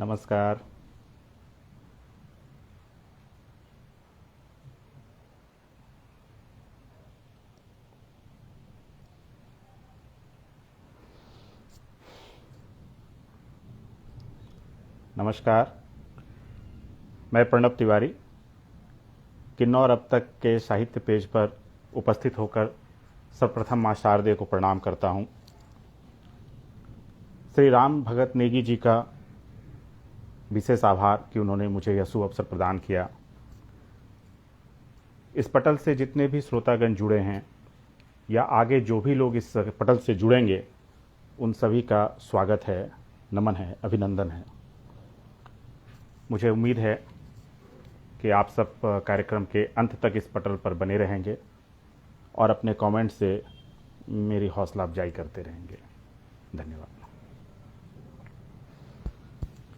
नमस्कार। नमस्कार, मैं प्रणब तिवारी किन्नौर अब तक के साहित्य पेज पर उपस्थित होकर सर्वप्रथम माँ शारदे को प्रणाम करता हूँ। श्री राम भगत नेगी जी का विशेष आभार कि उन्होंने मुझे यह शुभ अवसर प्रदान किया। इस पटल से जितने भी श्रोतागण जुड़े हैं या आगे जो भी लोग इस पटल से जुड़ेंगे, उन सभी का स्वागत है, नमन है, अभिनंदन है। मुझे उम्मीद है कि आप सब कार्यक्रम के अंत तक इस पटल पर बने रहेंगे और अपने कमेंट से मेरी हौसला अफजाई करते रहेंगे। धन्यवाद।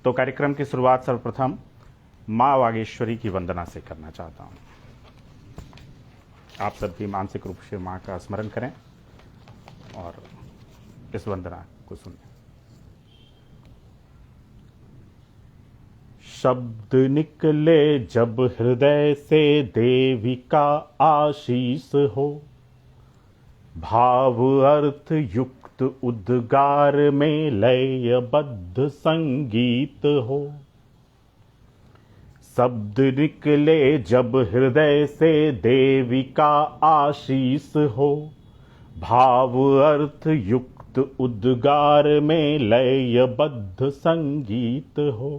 तो कार्यक्रम की शुरुआत सर्वप्रथम माँ वागेश्वरी की वंदना से करना चाहता हूँ। आप सब भी मानसिक रूप से माँ का स्मरण करें और इस वंदना को सुनें। शब्द निकले जब हृदय से देवी का आशीष हो, भाव अर्थ युक्त उद्गार में लयबद्ध संगीत हो। शब्द निकले जब हृदय से देवी का आशीष हो, भाव अर्थ युक्त उद्गार में लयबद्ध संगीत हो।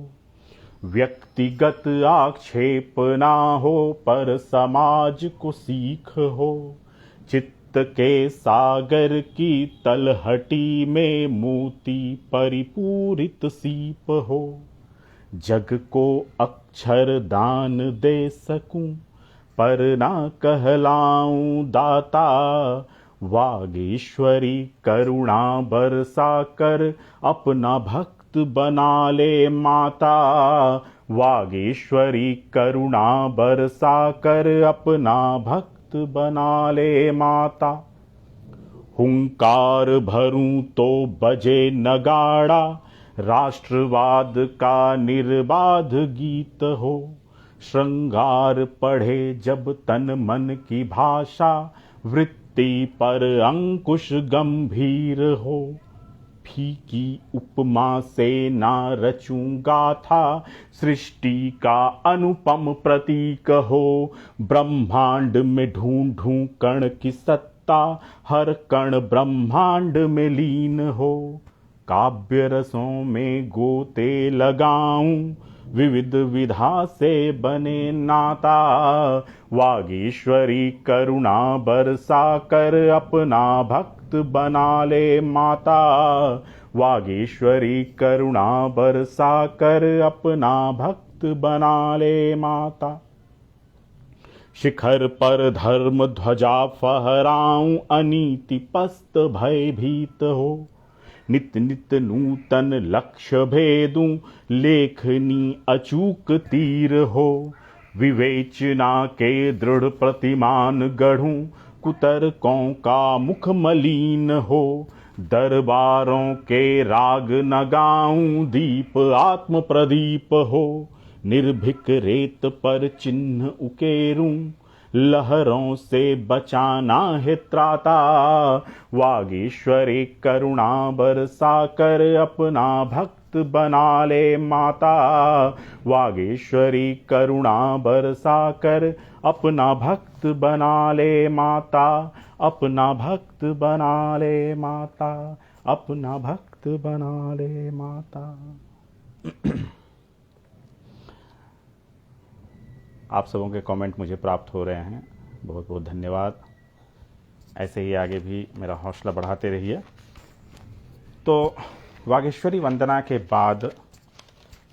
व्यक्तिगत आक्षेप ना हो पर समाज को सीख हो। चित्त के सागर की तलहटी में मोती परिपूरित सीप हो। जग को अक्षर दान दे सकूं पर ना कहलाऊं दाता। वागीश्वरी करुणा बरसा कर अपना भक्त बना ले माता। वागीश्वरी करुणा बरसा कर अपना भक्त बना ले माता। हुंकार भरूं तो बजे नगाड़ा, राष्ट्रवाद का निर्बाध गीत हो। श्रृंगार पढ़े जब तन मन की भाषा, वृत्ति पर अंकुश गंभीर हो। फीकी उपमा से ना रचूंगा था, सृष्टि का अनुपम प्रतीक हो। ब्रह्मांड में ढूंढूं कण की सत्ता, हर कण ब्रह्मांड में लीन हो। काव्य रसों में गोते लगाऊं, विविध विधा से बने नाता। वागीश्वरी करुणा बरसा कर अपना भक्त बना ले माता। वागीश्वरी करुणा बरसा कर अपना भक्त बना ले माता। शिखर पर धर्म ध्वजा फहराऊं, अनीति पस्त भयभीत हो। नित नित नूतन लक्ष्य भेदूं, लेखनी अचूक तीर हो। विवेचना के दृढ़ प्रतिमान गढ़ूं, कुतर्कों का मुख मलिन हो। दरबारों के राग न गाऊं, दीप आत्म प्रदीप हो। निर्भीक रेत पर चिन्ह उकेरूं, लहरों से बचाना है त्राता। वागीश्वरी करुणा बरसा कर अपना भक्त बना ले माता। वागीश्वरी करुणा बरसा कर अपना भक्त बना ले माता। अपना भक्त बना ले माता। अपना भक्त बना ले माता। आप सबों के कमेंट मुझे प्राप्त हो रहे हैं, बहुत बहुत धन्यवाद। ऐसे ही आगे भी मेरा हौसला बढ़ाते रहिए। तो वागीश्वरी वंदना के बाद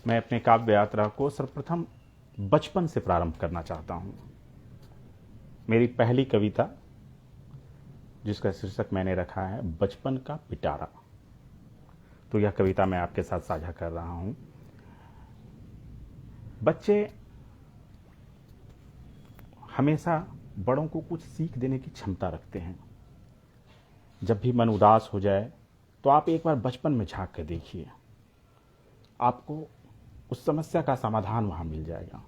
मैं अपने काव्य यात्रा को सर्वप्रथम बचपन से प्रारंभ करना चाहता हूँ। मेरी पहली कविता, जिसका शीर्षक मैंने रखा है बचपन का पिटारा, तो यह कविता मैं आपके साथ साझा कर रहा हूँ। बच्चे हमेशा बड़ों को कुछ सीख देने की क्षमता रखते हैं। जब भी मन उदास हो जाए तो आप एक बार बचपन में झांक कर देखिए, आपको उस समस्या का समाधान वहाँ मिल जाएगा।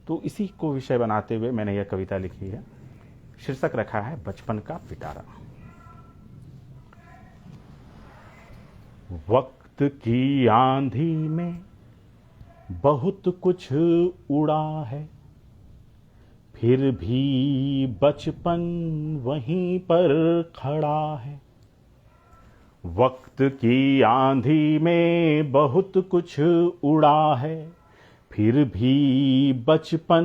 तो इसी को विषय बनाते हुए मैंने यह कविता लिखी है। शीर्षक रखा है बचपन का पिटारा। वक्त की आंधी में बहुत कुछ उड़ा है, फिर भी बचपन वहीं पर खड़ा है। वक्त की आंधी में बहुत कुछ उड़ा है, फिर भी बचपन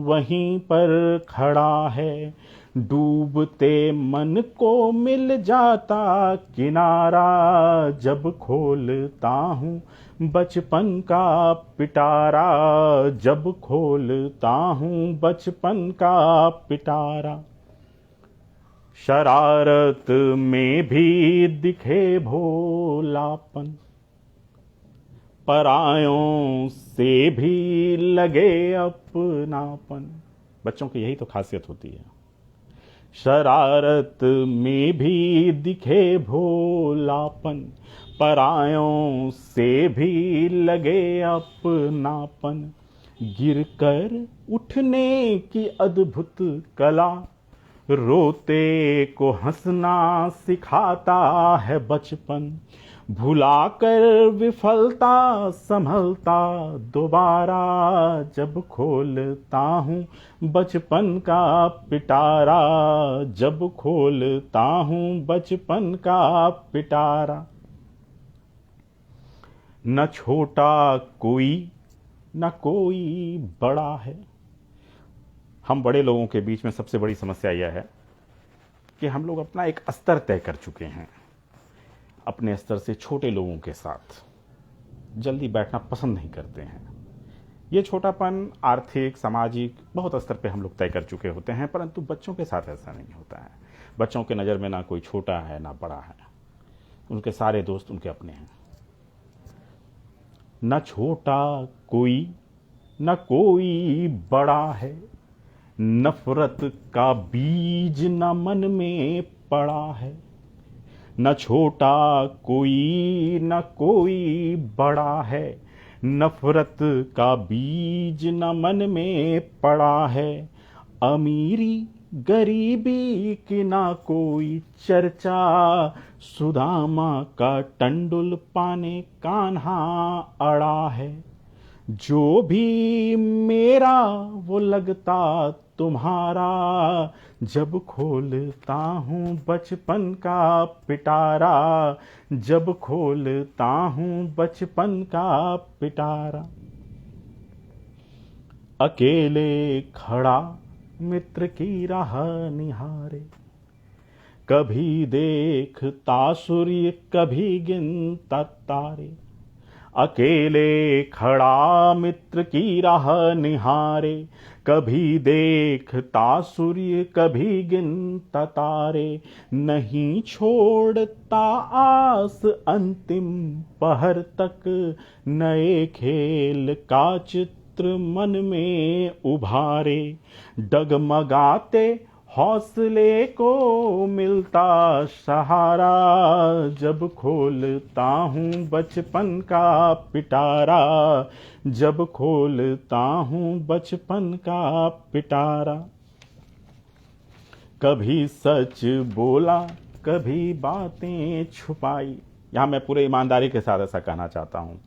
वहीं पर खड़ा है। डूबते मन को मिल जाता किनारा, जब खोलता हूँ बचपन का पिटारा, जब खोलता हूँ बचपन का पिटारा। शरारत में भी दिखे भोलापन, परायों से भी लगे अपनापन। बच्चों की यही तो खासियत होती है। शरारत में भी दिखे भोलापन, परायों से भी लगे अपनापन। गिरकर उठने की अद्भुत कला, रोते को हंसना सिखाता है बचपन। भुलाकर विफलता संभलता दोबारा, जब खोलता हूँ बचपन का पिटारा, जब खोलता हूँ बचपन का पिटारा। न छोटा कोई न कोई बड़ा है। हम बड़े लोगों के बीच में सबसे बड़ी समस्या यह है कि हम लोग अपना एक स्तर तय कर चुके हैं। अपने स्तर से छोटे लोगों के साथ जल्दी बैठना पसंद नहीं करते हैं। ये छोटापन आर्थिक सामाजिक बहुत स्तर पे हम लोग तय कर चुके होते हैं, परंतु बच्चों के साथ ऐसा नहीं होता है। बच्चों के नज़र में ना कोई छोटा है ना बड़ा है, उनके सारे दोस्त उनके अपने हैं। न छोटा कोई न कोई बड़ा है, नफरत का बीज न मन में पड़ा है। न छोटा कोई न कोई बड़ा है, नफरत का बीज न मन में पड़ा है। अमीरी गरीबी की ना कोई चर्चा, सुदामा का टंडुल पाने कान्हा अड़ा है। जो भी मेरा वो लगता तुम्हारा, जब खोलता हूँ बचपन का पिटारा, जब खोलता हूँ बचपन का पिटारा। अकेले खड़ा मित्र की राह निहारे, कभी देखता सूर्य कभी गिनता तारे। अकेले खड़ा मित्र की राह निहारे, कभी देखता सूर्य कभी गिनता तारे। नहीं छोड़ता आस अंतिम पहर तक, नए खेल का चित्र मन में उभारे। डगमगाते हौसले को मिलता सहारा, जब खोलता हूँ बचपन का पिटारा, जब खोलता हूँ बचपन का पिटारा। कभी सच बोला कभी बातें छुपाई। यहाँ मैं पूरे ईमानदारी के साथ ऐसा कहना चाहता हूँ।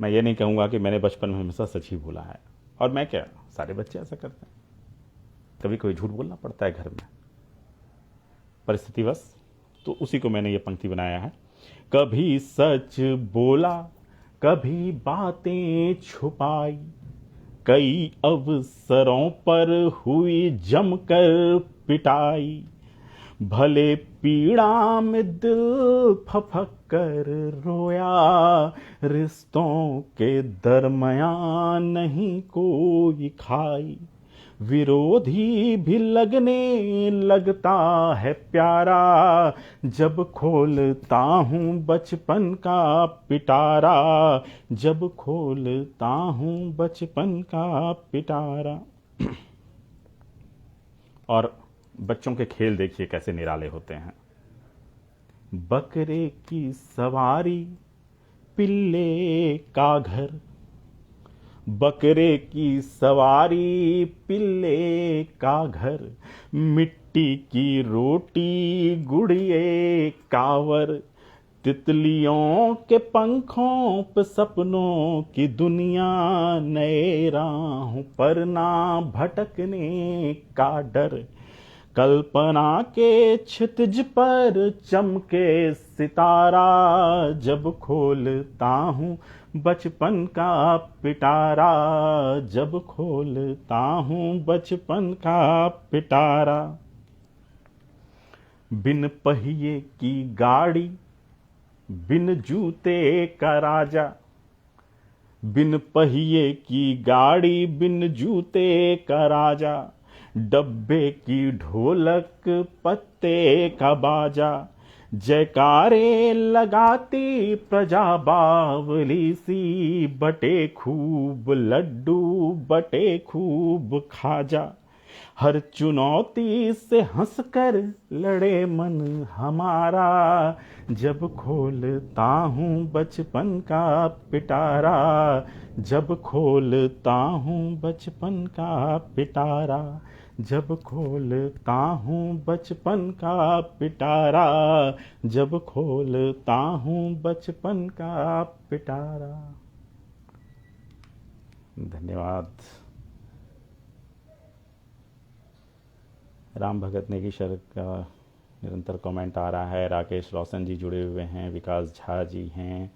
मैं ये नहीं कहूँगा कि मैंने बचपन में हमेशा सच ही बोला है, और मैं क्या, सारे बच्चे ऐसा करते हैं। कभी कोई झूठ बोलना पड़ता है घर में परिस्थितिवश, तो उसी को मैंने ये पंक्ति बनाया है। कभी सच बोला कभी बातें छुपाई, कई अवसरों पर हुई जमकर पिटाई। भले पीड़ा में दिल फफक कर रोया, रिश्तों के दरमियान नहीं कोई खाई। विरोधी भी लगने लगता है प्यारा, जब खोलता हूँ बचपन का पिटारा, जब खोलता हूँ बचपन का पिटारा। और बच्चों के खेल देखिए कैसे निराले होते हैं। बकरे की सवारी, पिल्ले का घर, बकरे की सवारी पिल्ले का घर, मिट्टी की रोटी गुड़िए कावर, तितलियों के पंखों पे सपनों की दुनिया, नए राहों पर ना भटकने का डर, कल्पना के क्षितिज पर चमके सितारा, जब खोलता हूँ बचपन का पिटारा, जब खोलता हूँ बचपन का पिटारा। बिन पहिए की गाड़ी, बिन जूते का राजा, बिन पहिए की गाड़ी, बिन जूते का राजा, डब्बे की ढोलक पत्ते का बाजा, जयकारे लगाती प्रजा बावली सी, बटे खूब लड्डू बटे खूब खाजा, हर चुनौती से हंसकर लड़े मन हमारा, जब खोलता हूँ बचपन का पिटारा, जब खोलता हूँ बचपन का पिटारा, जब खोलता हूँ बचपन का पिटारा, जब खोलता हूँ बचपन का पिटारा। धन्यवाद। राम भगत नेगी शर का निरंतर कमेंट आ रहा है। राकेश रोशन जी जुड़े हुए हैं, विकास झा जी हैं,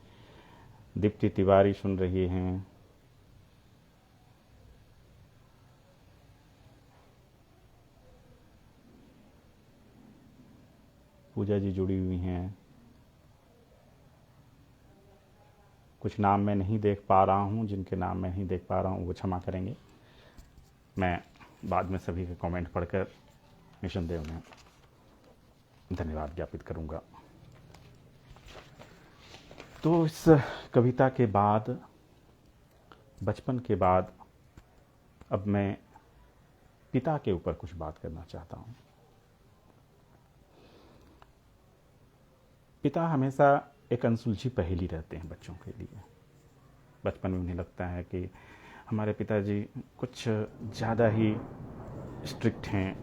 दीप्ति तिवारी सुन रही हैं। पूजा जी जुड़ी हुई हैं। कुछ नाम मैं नहीं देख पा रहा हूँ, जिनके नाम मैं नहीं देख पा रहा हूँ वो क्षमा करेंगे। मैं बाद में सभी के कमेंट पढ़कर निसंदेह उन्हें धन्यवाद ज्ञापित करूँगा। तो इस कविता के बाद, बचपन के बाद, अब मैं पिता के ऊपर कुछ बात करना चाहता हूँ। पिता हमेशा एक अनसुलझी पहेली रहते हैं बच्चों के लिए। बचपन में उन्हें लगता है कि हमारे पिताजी कुछ ज़्यादा ही स्ट्रिक्ट हैं,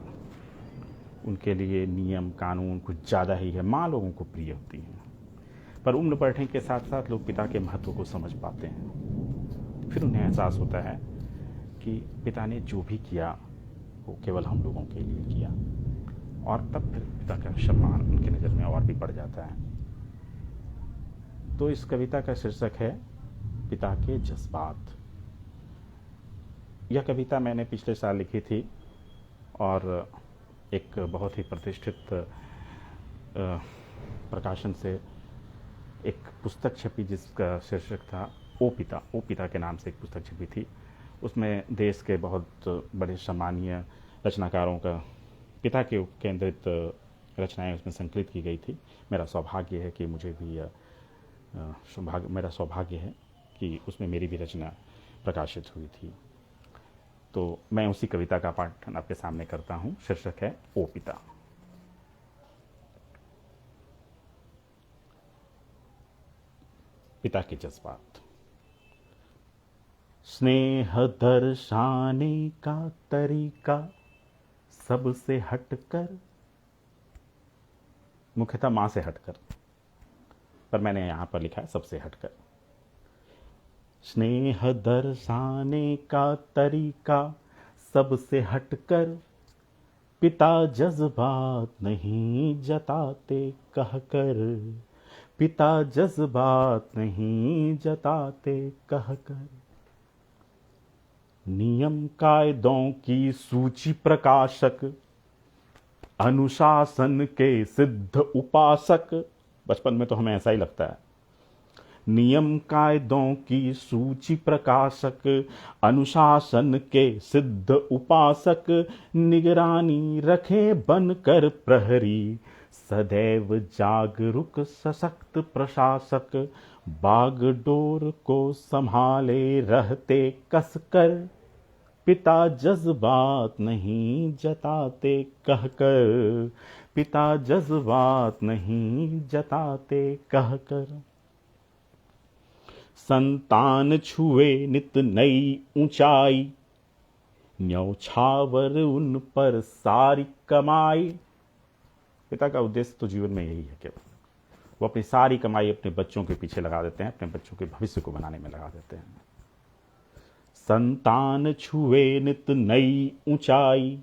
उनके लिए नियम कानून कुछ ज़्यादा ही है, माँ लोगों को प्रिय होती हैं। पर उम्र बढ़ने के साथ साथ लोग पिता के महत्व को समझ पाते हैं। फिर उन्हें एहसास होता है कि पिता ने जो भी किया वो केवल हम लोगों के लिए किया, और तब फिर पिता का सम्मान उनकी नज़र में और भी बढ़ जाता है। तो इस कविता का शीर्षक है पिता के जज्बात। यह कविता मैंने पिछले साल लिखी थी और एक बहुत ही प्रतिष्ठित प्रकाशन से एक पुस्तक छपी जिसका शीर्षक था ओ पिता। ओ पिता के नाम से एक पुस्तक छपी थी। उसमें देश के बहुत बड़े सम्मानीय रचनाकारों का पिता के केंद्रित रचनाएं उसमें संकलित की गई थी। मेरा सौभाग्य है कि मुझे भी मेरा सौभाग्य है कि उसमें मेरी भी रचना प्रकाशित हुई थी। तो मैं उसी कविता का पाठ आपके सामने करता हूँ। शीर्षक है ओ पिता। पिता के जज्बात। स्नेह दर्शाने का तरीका सबसे हटकर, मुख्यतः मां से हटकर, पर मैंने यहां पर लिखा है सबसे हटकर। स्नेह दर्शाने का तरीका सबसे हटकर, पिता जज्बात नहीं जताते कहकर, पिता जज्बात नहीं जताते कहकर। नियम कायदों की सूची प्रकाशक, अनुशासन के सिद्ध उपासक। बचपन में तो हमें ऐसा ही लगता है। नियम कायदों की सूची प्रकाशक, अनुशासन के सिद्ध उपासक, निगरानी रखे बनकर प्रहरी, सदैव जागरूक सशक्त प्रशासक, बागडोर को संभाले रहते कसकर, पिता जज्बात नहीं जताते कहकर, पिता जज्बात नहीं जताते कहकर। संतान छुए नित नई ऊंचाई, न्यौछावर उन पर सारी कमाई। पिता का उद्देश्य तो जीवन में यही है कि वो अपनी सारी कमाई अपने बच्चों के पीछे लगा देते हैं, अपने बच्चों के भविष्य को बनाने में लगा देते हैं। संतान छुए नित नई ऊंचाई,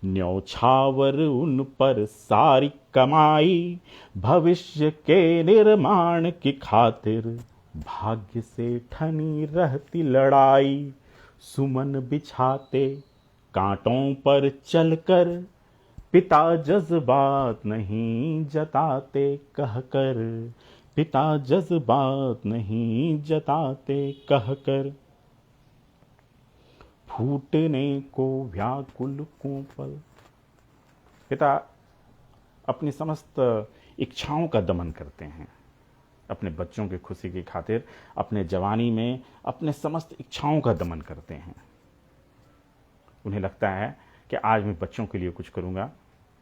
न्यौछावर उन पर सारी कमाई। भविष्य के निर्माण की खातिर भाग्य से ठनी रहती लड़ाई। सुमन बिछाते कांटों पर चलकर, पिता जज्बात नहीं जताते कहकर। पिता जज्बात नहीं जताते कहकर। फूटने को व्याकुल कोपल। पिता अपनी समस्त इच्छाओं का दमन करते हैं अपने बच्चों की खुशी की खातिर। अपने जवानी में अपने समस्त इच्छाओं का दमन करते हैं। उन्हें लगता है कि आज मैं बच्चों के लिए कुछ करूंगा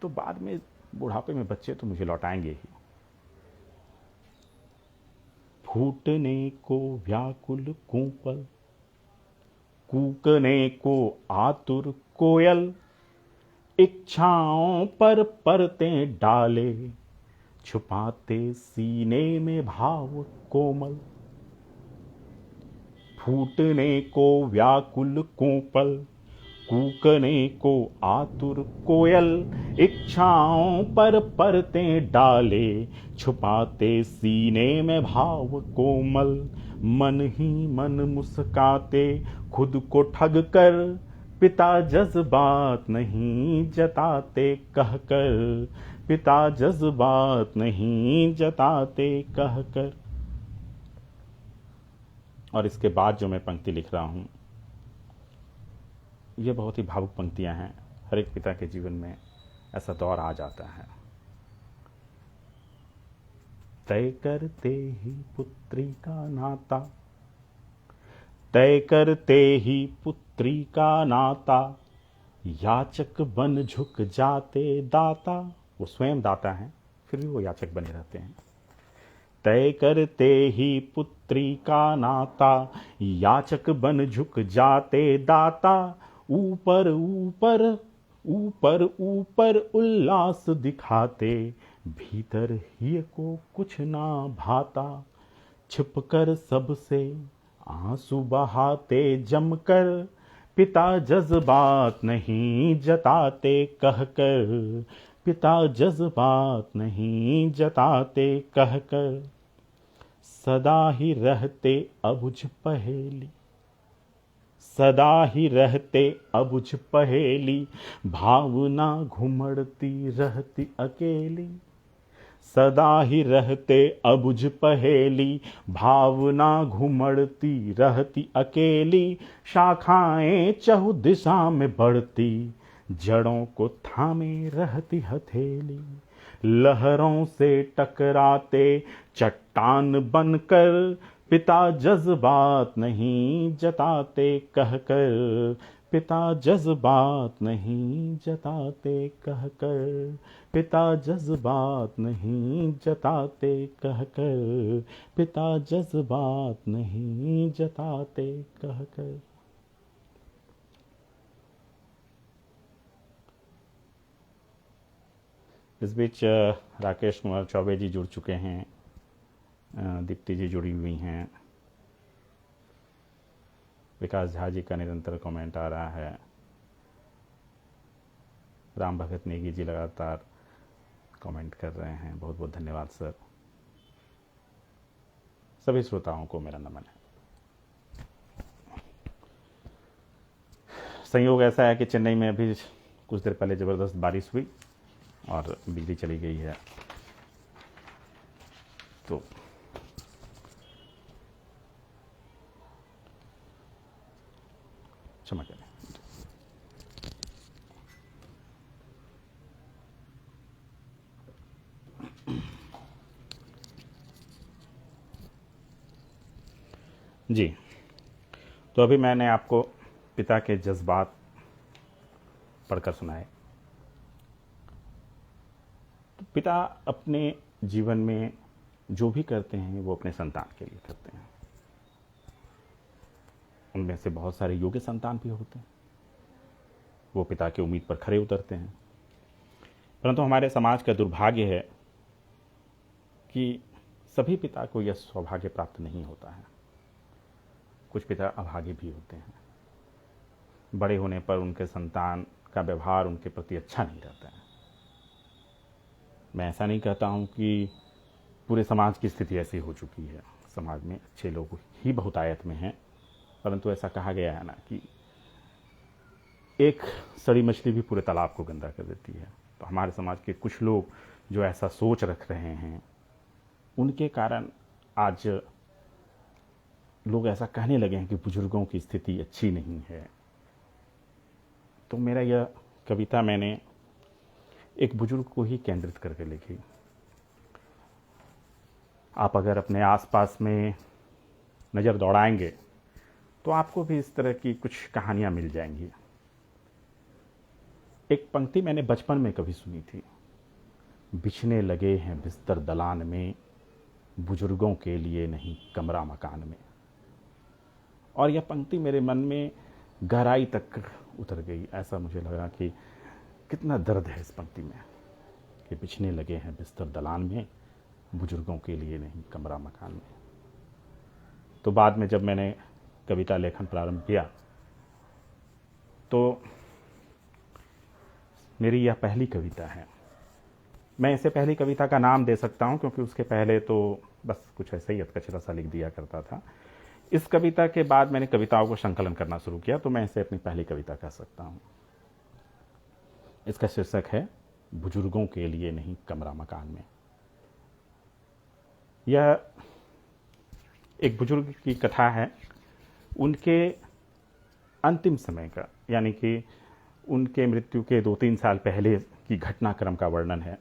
तो बाद में बुढ़ापे में बच्चे तो मुझे लौटाएंगे ही। फूटने को व्याकुल कोपल, कूकने को आतुर कोयल। इच्छाओं पर परतें डाले, छुपाते सीने में भाव कोमल। फूटने को व्याकुल कोपल, कूकने को आतुर कोयल। इच्छाओं पर परतें डाले, छुपाते सीने में भाव कोमल। मन ही मन मुस्काते खुद को ठग कर, पिता जज्बात नहीं जताते कहकर। पिता जज्बात नहीं जताते कहकर। और इसके बाद जो मैं पंक्ति लिख रहा हूं, ये बहुत ही भावुक पंक्तियां हैं। हर एक पिता के जीवन में ऐसा दौर आ जाता है। तय करते ही पुत्री का नाता, तय करते ही पुत्री का नाता। याचक बन झुक जाते दाता। वो स्वयं दाता हैं, फिर भी वो याचक बने रहते हैं। तय करते ही पुत्री का नाता, याचक बन झुक जाते दाता। ऊपर ऊपर ऊपर ऊपर उल्लास दिखाते, भीतर ही को कुछ ना भाता। छिपकर सबसे आंसू बहाते जमकर, पिता जज्बात नहीं जताते कहकर। पिता जज्बात नहीं जताते कहकर। सदा ही रहते अबुझ पहेली, सदा ही रहते अबुझ पहेली। भावना घुमड़ती रहती अकेली। सदा ही रहते अबुझ पहेली, भावना घुमड़ती रहती अकेली। शाखाएं चहु दिशा में बढ़ती, जड़ों को थामे रहती हथेली। लहरों से टकराते चट्टान बनकर, पिता जज्बात नहीं जताते कहकर। पिता जज्बात नहीं जताते कहकर। पिता जज्बात नहीं जताते कहकर। पिता जज्बात नहीं जताते कहकर। इस बीच राकेश कुमार चौबे जी जुड़ चुके हैं, दीप्ति जी जुड़ी हुई हैं, विकास झा जी का निरंतर कमेंट आ रहा है, राम भगत नेगी जी लगातार कमेंट कर रहे हैं। बहुत बहुत धन्यवाद सर। सभी श्रोताओं को मेरा नमन है। संयोग ऐसा है कि चेन्नई में अभी कुछ देर पहले ज़बरदस्त बारिश हुई और बिजली चली गई है, तो क्षमा करें। जी, तो अभी मैंने आपको पिता के जज्बात पढ़कर सुनाए। तो पिता अपने जीवन में जो भी करते हैं वो अपने संतान के लिए करते हैं। उनमें से बहुत सारे योग्य संतान भी होते हैं, वो पिता की उम्मीद पर खरे उतरते हैं। परंतु हमारे समाज का दुर्भाग्य है कि सभी पिता को यह सौभाग्य प्राप्त नहीं होता है। कुछ पिता अभागे भी होते हैं, बड़े होने पर उनके संतान का व्यवहार उनके प्रति अच्छा नहीं रहता है। मैं ऐसा नहीं कहता हूँ कि पूरे समाज की स्थिति ऐसी हो चुकी है, समाज में अच्छे लोग ही बहुतायत में हैं, परंतु ऐसा कहा गया है ना कि एक सड़ी मछली भी पूरे तालाब को गंदा कर देती है। तो हमारे समाज के कुछ लोग जो ऐसा सोच रख रहे हैं, उनके कारण आज लोग ऐसा कहने लगे हैं कि बुजुर्गों की स्थिति अच्छी नहीं है। तो मेरा यह कविता मैंने एक बुजुर्ग को ही केंद्रित करके लिखी। आप अगर अपने आसपास में नज़र दौड़ाएंगे तो आपको भी इस तरह की कुछ कहानियां मिल जाएंगी। एक पंक्ति मैंने बचपन में कभी सुनी थी, बिछने लगे हैं बिस्तर दलान में, बुजुर्गों के लिए नहीं कमरा मकान में। और यह पंक्ति मेरे मन में गहराई तक उतर गई। ऐसा मुझे लगा कि कितना दर्द है इस पंक्ति में कि बिछने लगे हैं बिस्तर दलान में, बुजुर्गों के लिए नहीं कमरा मकान में। तो बाद में जब मैंने कविता लेखन प्रारंभ किया तो मेरी यह पहली कविता है। मैं इसे पहली कविता का नाम दे सकता हूं क्योंकि उसके पहले तो बस कुछ ऐसे ही अधकचरा सा लिख दिया करता था। इस कविता के बाद मैंने कविताओं को संकलन करना शुरू किया, तो मैं इसे अपनी पहली कविता कह सकता हूं। इसका शीर्षक है बुजुर्गों के लिए नहीं कमरा मकान में। यह एक बुजुर्ग की कथा है, उनके अंतिम समय का, यानी कि उनके मृत्यु के 2-3 साल पहले की घटनाक्रम का वर्णन है।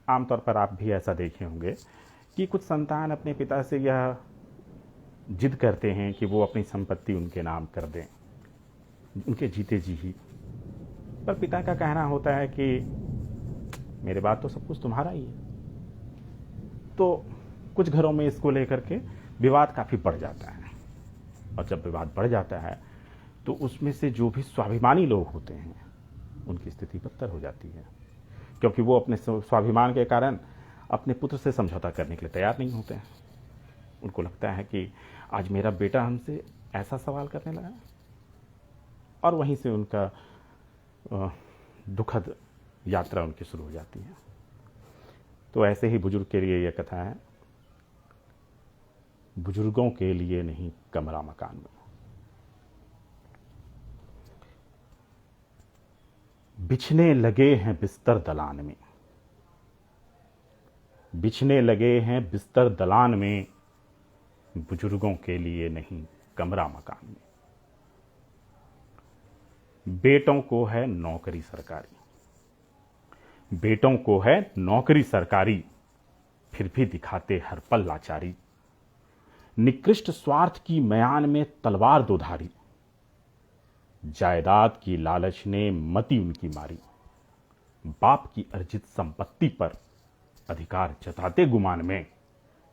आमतौर पर आप भी ऐसा देखे होंगे कि कुछ संतान अपने पिता से यह जिद करते हैं कि वो अपनी संपत्ति उनके नाम कर दें, उनके जीते जी ही। पर पिता का कहना होता है कि मेरे बाद तो सब कुछ तुम्हारा ही है। तो कुछ घरों में इसको लेकर के विवाद काफ़ी बढ़ जाता है, और जब विवाद बढ़ जाता है तो उसमें से जो भी स्वाभिमानी लोग होते हैं उनकी स्थिति बदतर हो जाती है, क्योंकि वो अपने स्वाभिमान के कारण अपने पुत्र से समझौता करने के लिए तैयार नहीं होते हैं। उनको लगता है कि आज मेरा बेटा हमसे ऐसा सवाल करने लगा, और वहीं से उनका दुखद यात्रा उनकी शुरू हो जाती है। तो ऐसे ही बुजुर्ग के लिए यह कथा है, बुजुर्गों के लिए नहीं कमरा मकान में। बिछने लगे हैं बिस्तर दलान में, बिछने लगे हैं बिस्तर दलान में, बुजुर्गों के लिए नहीं कमरा मकान में। बेटों को है नौकरी सरकारी, बेटों को है नौकरी सरकारी, फिर भी दिखाते हर पल लाचारी। निकृष्ट स्वार्थ की म्यान में तलवार दोधारी, जायदाद की लालच ने मति उनकी मारी। बाप की अर्जित संपत्ति पर अधिकार जताते गुमान में,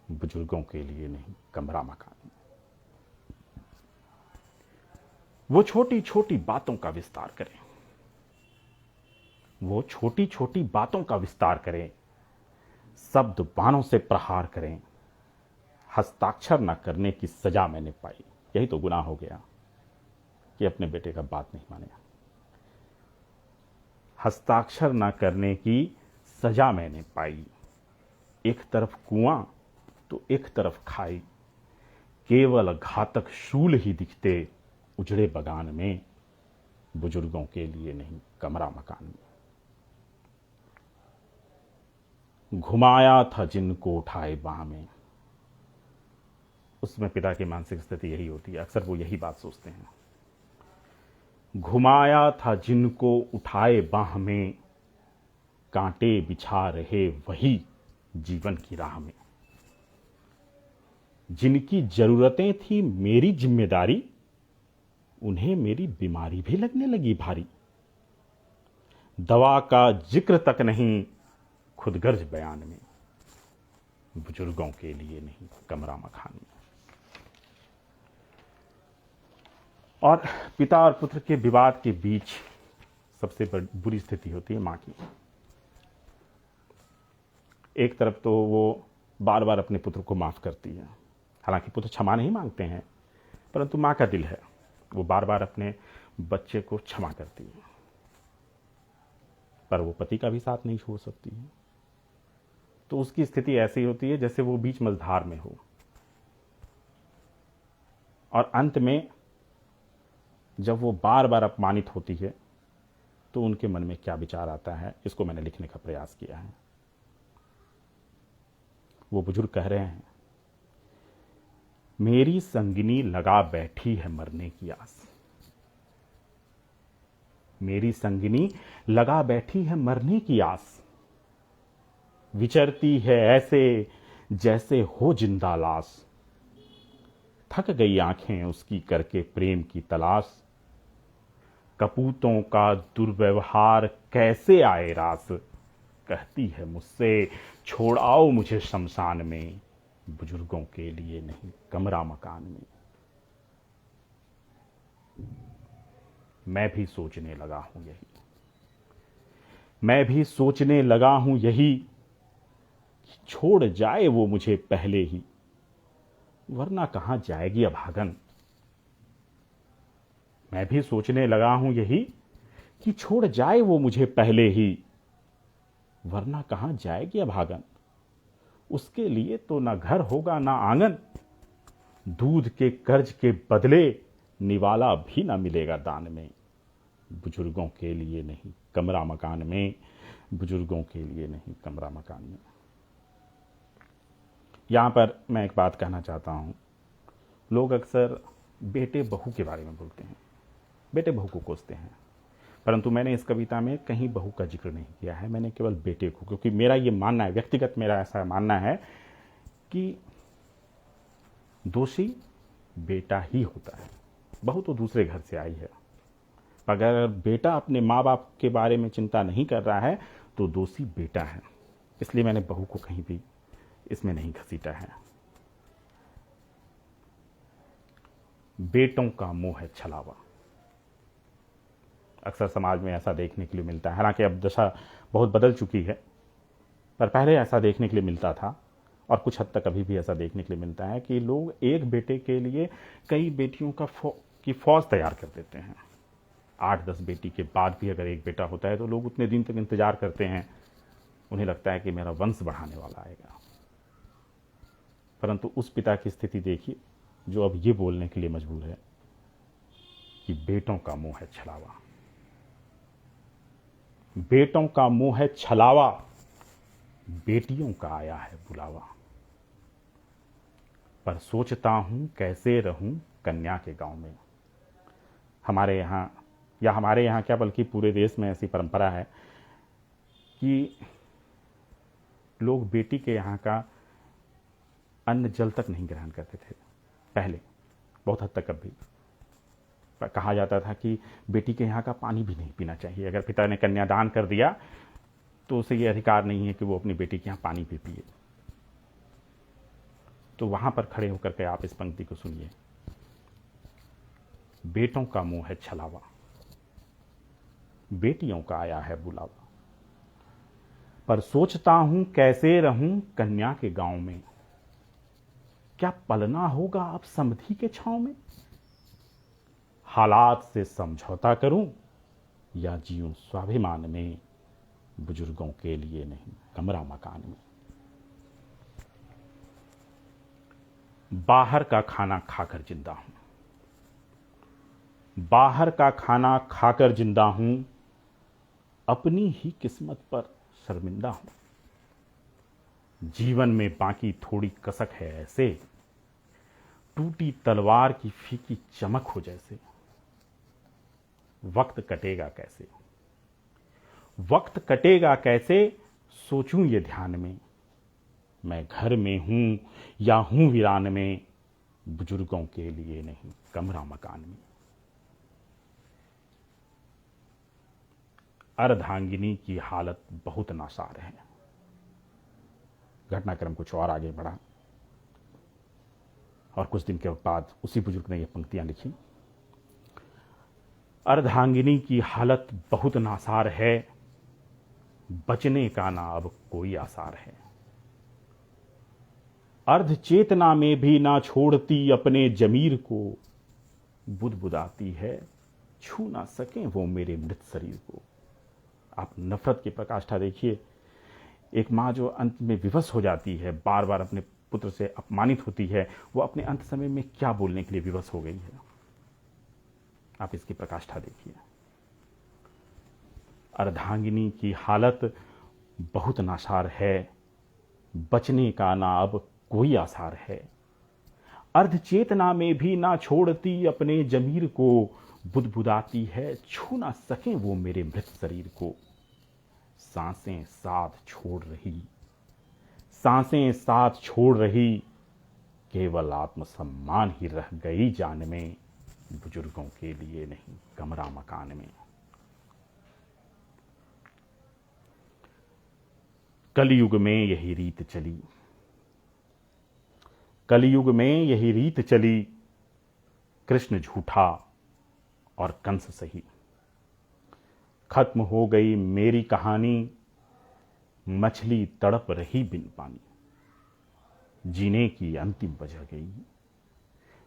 बुजुर्गों के लिए नहीं कमरा मकान में। वो छोटी छोटी बातों का विस्तार करें, वो छोटी छोटी बातों का विस्तार करें, शब्द बाणों से प्रहार करें। हस्ताक्षर न करने की सजा मैंने पाई, यही तो गुनाह हो गया कि अपने बेटे का बात नहीं माने। हस्ताक्षर न करने की सजा मैंने पाई, एक तरफ कुआं तो एक तरफ खाई। केवल घातक शूल ही दिखते उजड़े बगान में, बुजुर्गों के लिए नहीं कमरा मकान में। घुमाया था जिनको उठाए बाह में, उसमें पिता की मानसिक स्थिति यही होती है, अक्सर वो यही बात सोचते हैं। घुमाया था जिनको उठाए बाह में, कांटे बिछा रहे वही जीवन की राह में। जिनकी जरूरतें थी मेरी जिम्मेदारी, उन्हें मेरी बीमारी भी लगने लगी भारी। दवा का जिक्र तक नहीं खुदगर्ज बयान में, बुजुर्गों के लिए नहीं कमरा मकान में। और पिता और पुत्र के विवाद के बीच सबसे बुरी स्थिति होती है मां की। एक तरफ तो वो बार बार अपने पुत्र को माफ करती है, हालांकि पुत्र क्षमा नहीं मांगते हैं, परंतु मां का दिल है, वो बार बार अपने बच्चे को क्षमा करती है, पर वो पति का भी साथ नहीं छोड़ सकती है। तो उसकी स्थिति ऐसी होती है जैसे वो बीच मझधार में हो, और अंत में जब वो बार बार अपमानित होती है तो उनके मन में क्या विचार आता है, इसको मैंने लिखने का प्रयास किया है। वो बुजुर्ग कह रहे हैं, मेरी संगिनी लगा बैठी है मरने की आस, मेरी संगिनी लगा बैठी है मरने की आस, विचरती है ऐसे जैसे हो जिंदा लाश, थक गई आंखें उसकी करके प्रेम की तलाश, कपूतों का दुर्व्यवहार कैसे आए रास, कहती है मुझसे छोड़ आओ मुझे शमशान में, बुजुर्गों के लिए नहीं कमरा मकान में। मैं भी सोचने लगा हूं यही, मैं भी सोचने लगा हूं यही, छोड़ जाए वो मुझे पहले ही, वरना कहां जाएगी अभागन। मैं भी सोचने लगा हूं यही कि छोड़ जाए वो मुझे पहले ही, वरना कहां जाएगी अभागन। उसके लिए तो ना घर होगा ना आंगन, दूध के कर्ज के बदले निवाला भी ना मिलेगा दान में, बुजुर्गों के लिए नहीं कमरा मकान में, बुजुर्गों के लिए नहीं कमरा मकान में। यहां पर मैं एक बात कहना चाहता हूं, लोग अक्सर बेटे बहू के बारे में बोलते हैं, बेटे बहू को कोसते हैं, परंतु मैंने इस कविता में कहीं बहू का जिक्र नहीं किया है, मैंने केवल बेटे को, क्योंकि मेरा ये मानना है, व्यक्तिगत मेरा ऐसा मानना है कि दोषी बेटा ही होता है। बहू तो दूसरे घर से आई है, अगर बेटा अपने माँ बाप के बारे में चिंता नहीं कर रहा है तो दोषी बेटा है। इसलिए मैंने बहू को कहीं भी इसमें नहीं घसीटा है। बेटों का मोह है छलावा, अक्सर समाज में ऐसा देखने के लिए मिलता है, हालांकि अब दशा बहुत बदल चुकी है, पर पहले ऐसा देखने के लिए मिलता था और कुछ हद तक अभी भी ऐसा देखने के लिए मिलता है कि लोग एक बेटे के लिए कई बेटियों की फौज तैयार कर देते हैं। 8-10 बेटी के बाद भी अगर एक बेटा होता है तो लोग उतने दिन तक इंतजार करते हैं, उन्हें लगता है कि मेरा वंश बढ़ाने वाला आएगा। परंतु उस पिता की स्थिति देखिए जो अब ये बोलने के लिए मजबूर है कि बेटों का मोह है छलावा, बेटों का मोह है छलावा, बेटियों का आया है बुलावा, पर सोचता हूं कैसे रहूं कन्या के गांव में। हमारे यहाँ, या हमारे यहाँ क्या बल्कि पूरे देश में ऐसी परंपरा है कि लोग बेटी के यहाँ का अन्न जल तक नहीं ग्रहण करते थे। पहले बहुत हद तक अब भी कहा जाता था कि बेटी के यहाँ का पानी भी नहीं पीना चाहिए, अगर पिता ने कन्यादान कर दिया तो उसे ये अधिकार नहीं है कि वो अपनी बेटी के यहाँ पानी भी पिए। तो वहां पर खड़े होकर के आप इस पंक्ति को सुनिए, बेटों का मुंह है छलावा, बेटियों का आया है बुलावा, पर सोचता हूं कैसे रहूं कन्या के गांव में, क्या पलना होगा अब समधी के छांव में, हालात से समझौता करूं या जीऊं स्वाभिमान में, बुजुर्गों के लिए नहीं कमरा मकान में। बाहर का खाना खाकर जिंदा हूं, बाहर का खाना खाकर जिंदा हूं, अपनी ही किस्मत पर शर्मिंदा हूं। जीवन में बाकी थोड़ी कसक है ऐसे, टूटी तलवार की फीकी चमक हो जैसे। वक्त कटेगा कैसे, वक्त कटेगा कैसे, सोचूं ये ध्यान में, मैं घर में हूं या हूं वीरान में, बुजुर्गों के लिए नहीं कमरा मकान में। अर्धांगिनी की हालत बहुत नासार है। घटनाक्रम कुछ और आगे बढ़ा और कुछ दिन के बाद उसी बुजुर्ग ने ये पंक्तियां लिखी, अर्धांगिनी की हालत बहुत नासार है, बचने का ना अब कोई आसार है। अर्ध चेतना में भी ना छोड़ती अपने जमीर को, बुदबुदाती है छू ना सकें वो मेरे मृत शरीर को। आप नफरत की प्रकाष्ठा देखिए, एक माँ जो अंत में विवश हो जाती है, बार बार अपने पुत्र से अपमानित होती है, वो अपने अंत समय में क्या बोलने के लिए विवश हो गई है। आप इसकी प्रकाष्ठा देखिए। अर्धांगिनी की हालत बहुत नासार है, बचने का ना अब कोई आसार है। अर्ध चेतना में भी ना छोड़ती अपने जमीर को, बुदबुदाती है छू ना सकें वो मेरे मृत शरीर को। सांसें साथ छोड़ रही, सांसें साथ छोड़ रही, केवल आत्मसम्मान ही रह गई जान में, बुजुर्गों के लिए नहीं कमरा मकान में। कलयुग में यही रीत चली, कलयुग में यही रीत चली, कृष्ण झूठा और कंस सही। खत्म हो गई मेरी कहानी, मछली तड़प रही बिन पानी। जीने की अंतिम वजह गई,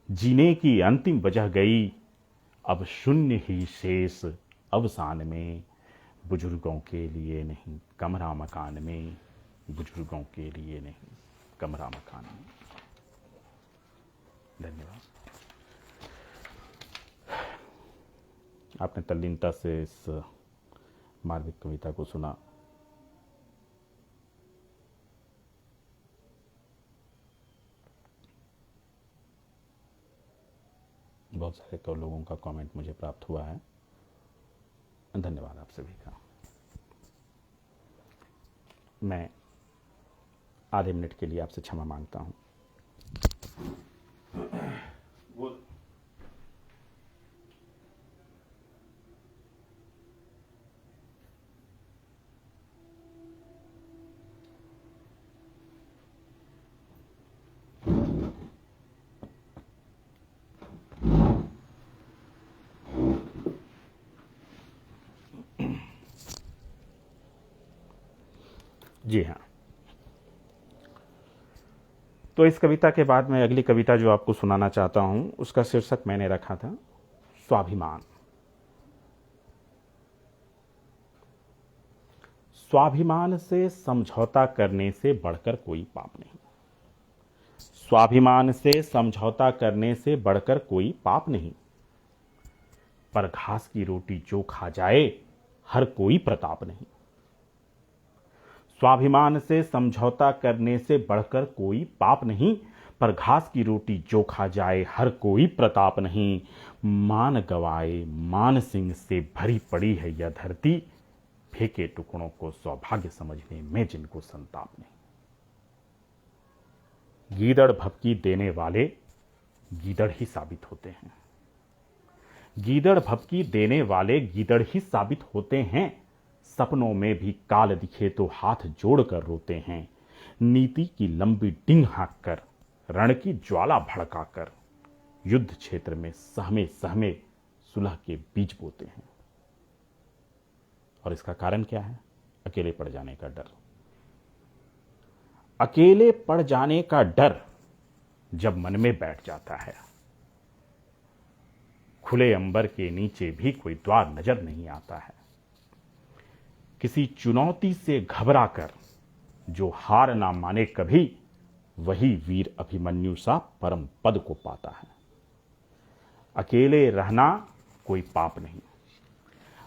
जीने की अंतिम वजह गई, अब शून्य ही शेष अवसान में, बुजुर्गों के लिए नहीं कमरा मकान में, बुजुर्गों के लिए नहीं कमरा मकान में। धन्यवाद। आपने तल्लीनता से इस मार्मिक कविता को सुना। बहुत सारे लोगों का कमेंट मुझे प्राप्त हुआ है, धन्यवाद आप सभी का। मैं आधे मिनट के लिए आपसे क्षमा मांगता हूं। जी हाँ, तो इस कविता के बाद मैं अगली कविता जो आपको सुनाना चाहता हूं, उसका शीर्षक मैंने रखा था स्वाभिमान। स्वाभिमान से समझौता करने से बढ़कर कोई पाप नहीं, स्वाभिमान से समझौता करने से बढ़कर कोई पाप नहीं। पर घास की रोटी जो खा जाए हर कोई प्रताप नहीं। स्वाभिमान से समझौता करने से बढ़कर कोई पाप नहीं, पर घास की रोटी जो खा जाए हर कोई प्रताप नहीं। मान गवाए मान सिंह से भरी पड़ी है यह धरती, फेंके टुकड़ों को सौभाग्य समझने में जिनको संताप नहीं। गीदड़ भपकी देने वाले गीदड़ ही साबित होते हैं, गीदड़ भपकी देने वाले गीदड़ ही साबित होते हैं। सपनों में भी काल दिखे तो हाथ जोड़कर रोते हैं। नीति की लंबी डिंग हाँक कर, रण की ज्वाला भड़काकर, युद्ध क्षेत्र में सहमे सहमे सुलह के बीज बोते हैं। और इसका कारण क्या है? अकेले पड़ जाने का डर। अकेले पड़ जाने का डर जब मन में बैठ जाता है, खुले अंबर के नीचे भी कोई द्वार नजर नहीं आता है। किसी चुनौती से घबराकर जो हार ना माने कभी, वही वीर अभिमन्यु सा परम पद को पाता है। अकेले रहना कोई पाप नहीं,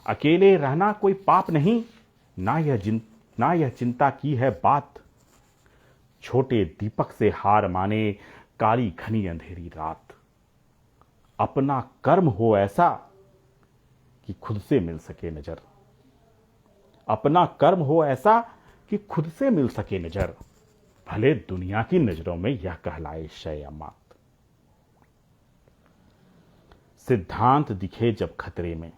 अकेले रहना कोई पाप नहीं। ना यह चिंता की है बात, छोटे दीपक से हार माने काली घनी अंधेरी रात। अपना कर्म हो ऐसा कि खुद से मिल सके नजर, अपना कर्म हो ऐसा कि खुद से मिल सके नजर। भले दुनिया की नजरों में यह कहलाए शय अमात। सिद्धांत दिखे जब खतरे में,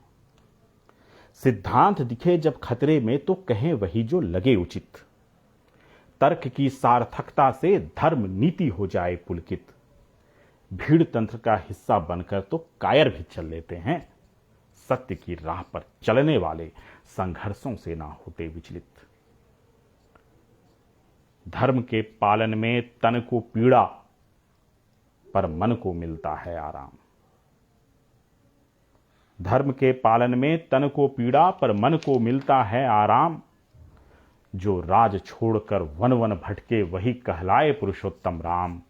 सिद्धांत दिखे जब खतरे में, तो कहें वही जो लगे उचित। तर्क की सार्थकता से धर्म नीति हो जाए पुलकित। भीड़ तंत्र का हिस्सा बनकर तो कायर भी चल लेते हैं, सत्य की राह पर चलने वाले संघर्षों से ना होते विचलित। धर्म के पालन में तन को पीड़ा, पर मन को मिलता है आराम। धर्म के पालन में तन को पीड़ा, पर मन को मिलता है आराम। जो राज छोड़कर वन वन भटके, वही कहलाए पुरुषोत्तम राम।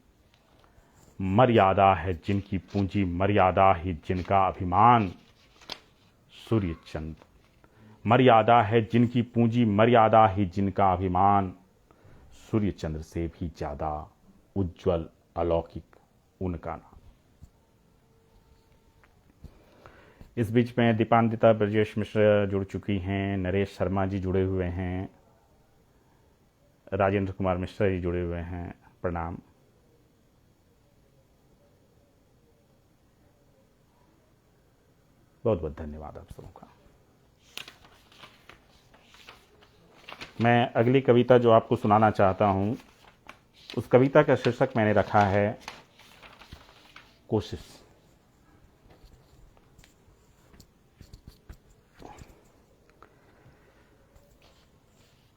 मर्यादा है जिनकी पूंजी, मर्यादा ही जिनका अभिमान। सूर्य चंद्र, मर्यादा है जिनकी पूंजी, मर्यादा ही जिनका अभिमान। सूर्य चंद्र से भी ज्यादा उज्जवल अलौकिक उनका नाम। इस बीच में दीपान्विता ब्रजेश मिश्र जुड़ चुकी हैं, नरेश शर्मा जी जुड़े हुए हैं, राजेंद्र कुमार मिश्रा जी जुड़े हुए हैं। प्रणाम। बहुत बहुत धन्यवाद आप सबों का। मैं अगली कविता जो आपको सुनाना चाहता हूं, उस कविता का शीर्षक मैंने रखा है कोशिश।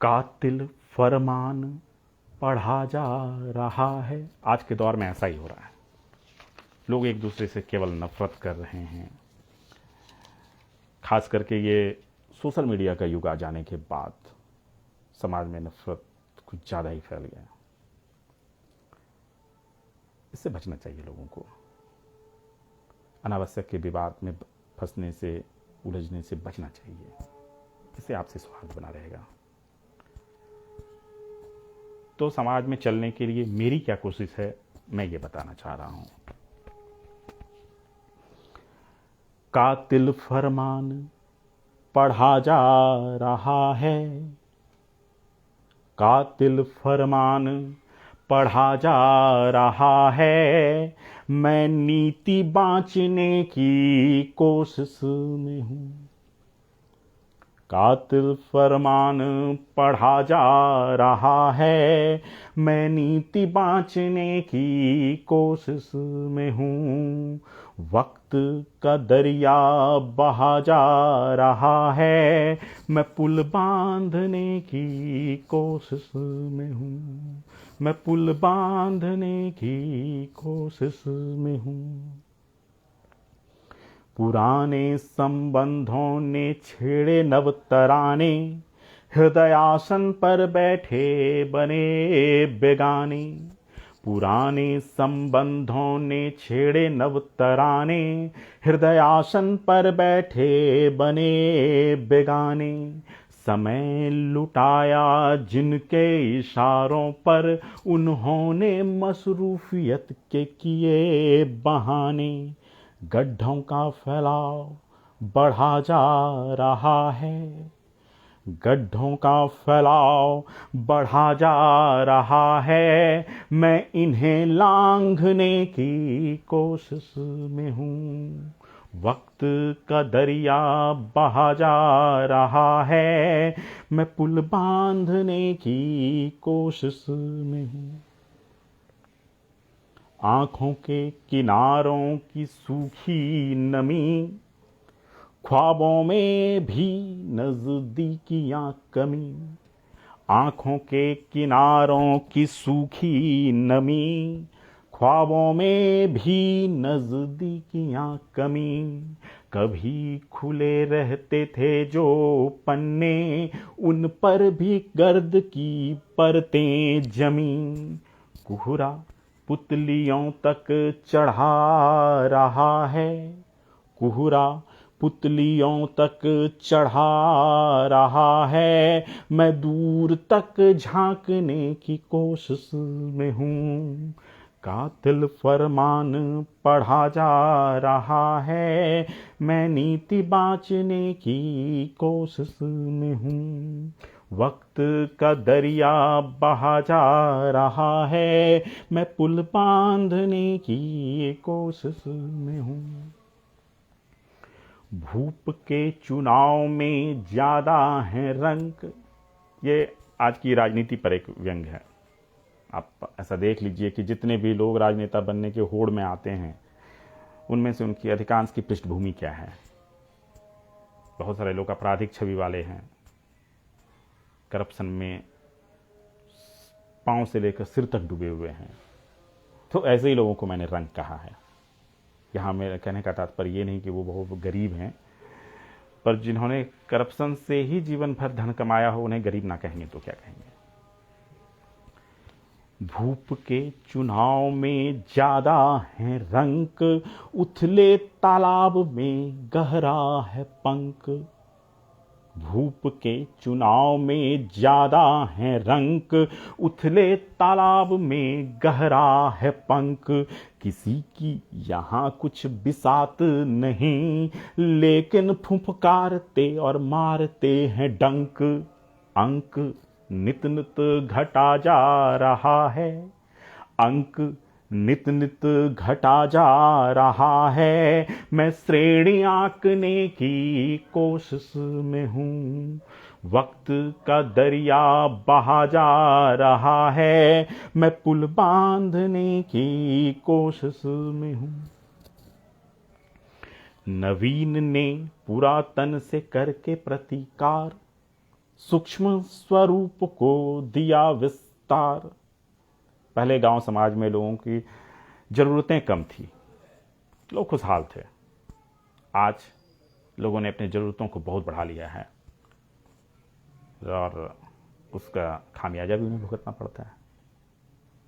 कातिल फरमान पढ़ा जा रहा है। आज के दौर में ऐसा ही हो रहा है। लोग एक दूसरे से केवल नफरत कर रहे हैं। खास करके ये सोशल मीडिया का युग आ जाने के बाद समाज में नफरत कुछ ज़्यादा ही फैल गया। इससे बचना चाहिए लोगों को। अनावश्यक के विवाद में फंसने से, उलझने से बचना चाहिए। इससे आपसे सौहार्द बना रहेगा। तो समाज में चलने के लिए मेरी क्या कोशिश है, मैं ये बताना चाह रहा हूं। कातिल फरमान पढ़ा जा रहा है, कातिल फरमान पढ़ा जा रहा है। मैं नीति बांचने की कोशिश में हूं। कातिल फरमान पढ़ा जा रहा है, मैं नीति बांचने की कोशिश में हूं। वक्त का दरिया बहा जा रहा है, मैं पुल बांधने की कोशिश में हूं। मैं पुल बांधने की कोशिश में हूं। पुराने संबंधों ने छेड़े नव तराने, हृदयासन पर बैठे बने बेगाने। पुराने संबंधों ने छेड़े नव तराने, हृदयासन पर बैठे बने बेगाने। समय लुटाया जिनके इशारों पर, उन्होंने मसरूफियत के किए बहाने। गड्ढों का फैलाव बढ़ा जा रहा है, गड्ढों का फैलाव बढ़ा जा रहा है। मैं इन्हें लांघने की कोशिश में हूँ। वक्त का दरिया बहा जा रहा है, मैं पुल बांधने की कोशिश में हूँ। आँखों के किनारों की सूखी नमी, ख्वाबों में भी नजदीकियां कमी। आँखों के किनारों की सूखी नमी, ख्वाबों में भी नजदीकियां कमी। कभी खुले रहते थे जो पन्ने, उन पर भी गर्द की परतें जमी। कोहरा पुतलियों तक चढ़ा रहा है, कोहरा पुतलियों तक चढ़ा रहा है। मैं दूर तक झांकने की कोशिश में हूँ। कातिल फरमान पढ़ा जा रहा है, मैं नीति बांचने की कोशिश में हूँ। वक्त का दरिया बहा जा रहा है, मैं पुल बांधने की कोशिश में हूँ। भूप के चुनाव में ज्यादा है रंग, ये आज की राजनीति पर एक व्यंग है। आप ऐसा देख लीजिए कि जितने भी लोग राजनेता बनने के होड़ में आते हैं, उनमें से उनकी अधिकांश की पृष्ठभूमि क्या है? बहुत सारे लोग आपराधिक छवि वाले हैं, करप्शन में पांव से लेकर सिर तक डूबे हुए हैं। तो ऐसे ही लोगों को मैंने रंग कहा है। यहाँ मेरे कहने का तात्पर्य ये नहीं कि वो बहुत गरीब हैं, पर जिन्होंने करप्शन से ही जीवन भर धन कमाया हो उन्हें गरीब ना कहेंगे तो क्या कहेंगे। भूप के चुनाव में ज्यादा है रंक, उथले तालाब में गहरा है पंख। भूप के चुनाव में ज्यादा है रंक, उथले तालाब में गहरा है पंख। किसी की यहाँ कुछ बिसात नहीं, लेकिन फुफकारते और मारते हैं डंक। अंक नित नित घटा जा रहा है, अंक नित नित घटा जा रहा है। मैं श्रेणी आंकने की कोशिश में हूँ, वक्त का दरिया बहा जा रहा है। मैं पुल बांधने की कोशिश में हूँ। नवीन ने पुरातन से करके प्रतिकार, सूक्ष्म स्वरूप को दिया विस्तार। पहले गांव समाज में लोगों की ज़रूरतें कम थी, लोग खुशहाल थे। आज लोगों ने अपनी ज़रूरतों को बहुत बढ़ा लिया है और उसका खामियाजा भी उन्हें भुगतना पड़ता है।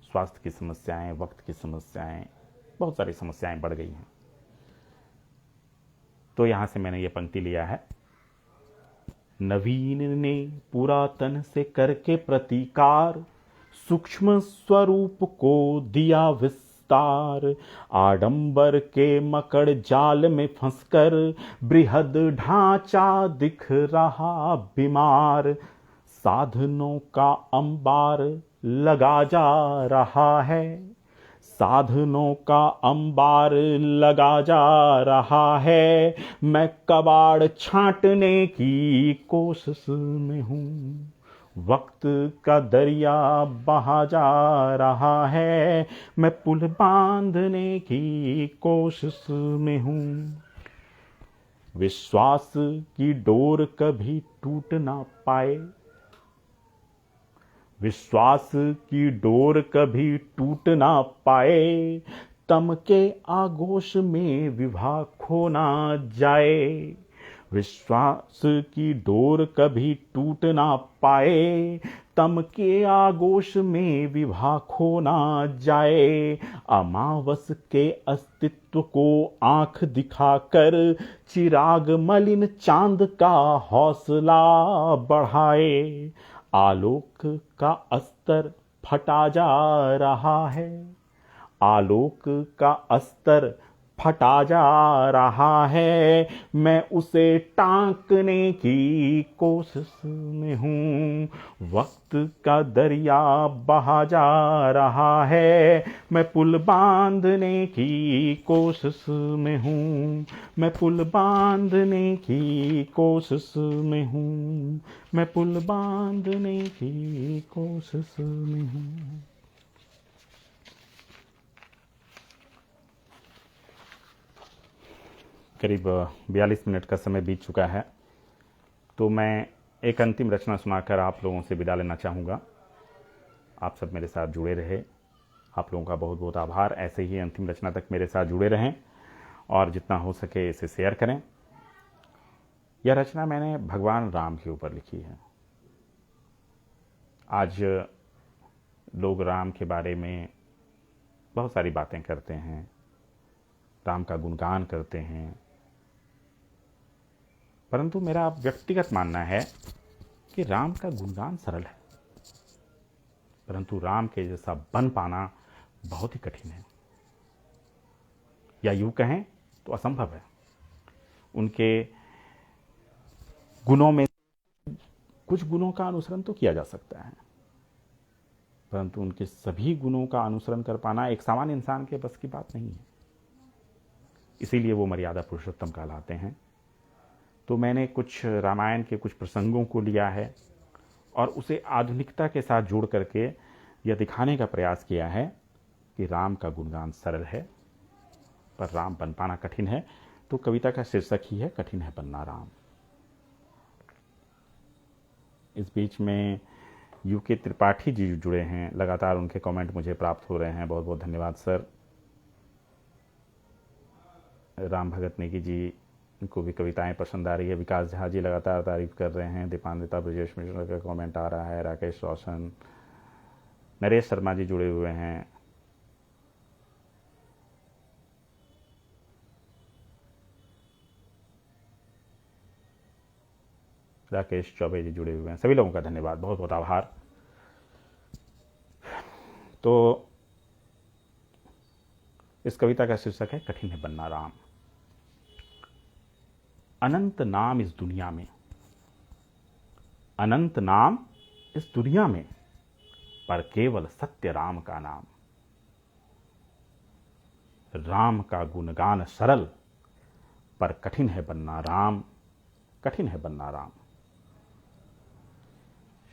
स्वास्थ्य की समस्याएं, वक्त की समस्याएं, बहुत सारी समस्याएं बढ़ गई हैं। तो यहाँ से मैंने ये पंक्ति लिया है, नवीन ने पुरातन से करके प्रतिकार, सूक्ष्म स्वरूप को दिया विस्तार। आडंबर के मकड़ जाल में फंसकर बृहद ढांचा दिख रहा बीमार। साधनों का अंबार लगा जा रहा है, साधनों का अंबार लगा जा रहा है। मैं कबाड़ छांटने की कोशिश में हूँ, वक्त का दरिया बहा जा रहा है। मैं पुल बांधने की कोशिश में हूँ। विश्वास की डोर कभी टूट ना पाए, विश्वास की डोर कभी टूट ना पाए। तम के आगोश में विवाह खो ना जाए, विश्वास की डोर कभी टूट ना पाए। तम के आगोश में विवाह खो ना जाए। अमावस के अस्तित्व को आंख दिखाकर चिराग मलिन चांद का हौसला बढ़ाए। आलोक का अस्तर फटा जा रहा है, आलोक का अस्तर फटा जा रहा है। मैं उसे टांकने की कोशिश में हूँ, वक्त का दरिया बहा जा रहा है। मैं पुल बांधने की कोशिश में हूँ, मैं पुल बांधने की कोशिश में हूँ, मैं पुल बांधने की कोशिश में हूँ। करीब 42 मिनट का समय बीत चुका है, तो मैं एक अंतिम रचना सुनाकर आप लोगों से विदा लेना चाहूँगा। आप सब मेरे साथ जुड़े रहे, आप लोगों का बहुत बहुत आभार। ऐसे ही अंतिम रचना तक मेरे साथ जुड़े रहें और जितना हो सके इसे शेयर करें। यह रचना मैंने भगवान राम के ऊपर लिखी है। आज लोग राम के बारे में बहुत सारी बातें करते हैं, राम का गुणगान करते हैं, परंतु मेरा व्यक्तिगत मानना है कि राम का गुणगान सरल है, परंतु राम के जैसा बन पाना बहुत ही कठिन है, या यूं कहें तो असंभव है। उनके गुणों में कुछ गुणों का अनुसरण तो किया जा सकता है, परंतु उनके सभी गुणों का अनुसरण कर पाना एक सामान्य इंसान के बस की बात नहीं है। इसीलिए वो मर्यादा पुरुषोत्तम कहलाते हैं। तो मैंने कुछ रामायण के कुछ प्रसंगों को लिया है और उसे आधुनिकता के साथ जोड़ करके यह दिखाने का प्रयास किया है कि राम का गुणगान सरल है, पर राम बन पाना कठिन है। तो कविता का शीर्षक ही है, कठिन है बनना राम। इस बीच में यूके त्रिपाठी जी जुड़े हैं, लगातार उनके कमेंट मुझे प्राप्त हो रहे हैं, बहुत बहुत धन्यवाद सर। राम भगत नेगी जी को भी कविताएं पसंद आ रही है। विकास झा जी लगातार तारीफ कर रहे हैं। दीपान्विता ब्रजेश मिश्रा का कमेंट आ रहा है। राकेश रोशन, नरेश शर्मा जी जुड़े हुए हैं। राकेश चौबे जी जुड़े हुए हैं। सभी लोगों का धन्यवाद, बहुत बहुत आभार। तो इस कविता का शीर्षक है कठिन है बनना राम। अनंत नाम इस दुनिया में, अनंत नाम इस दुनिया में, पर केवल सत्य राम का नाम। राम का गुणगान सरल, पर कठिन है बनना राम, कठिन है बनना राम।